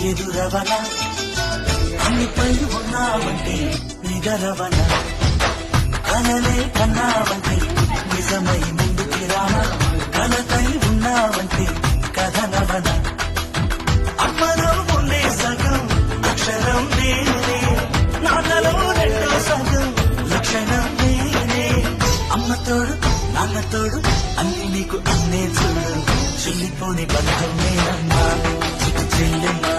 ఎదురవన అన్నిపై ఉన్నావంటే నిగరవన కలలే కన్నావంటే నిజమై ముందుకి రామ కలతై ఉన్నావంటే కథనవన అమ్మలో ఉండే సగం అక్షరం నేనే నాన్నలో రెండో సగం లక్షణం నేనే అమ్మతోడు నాన్నతోడు అన్ని నీకు అన్నే చూడు చెల్లిపోని బంధం నేనమ్మా చెల్లెమ్మా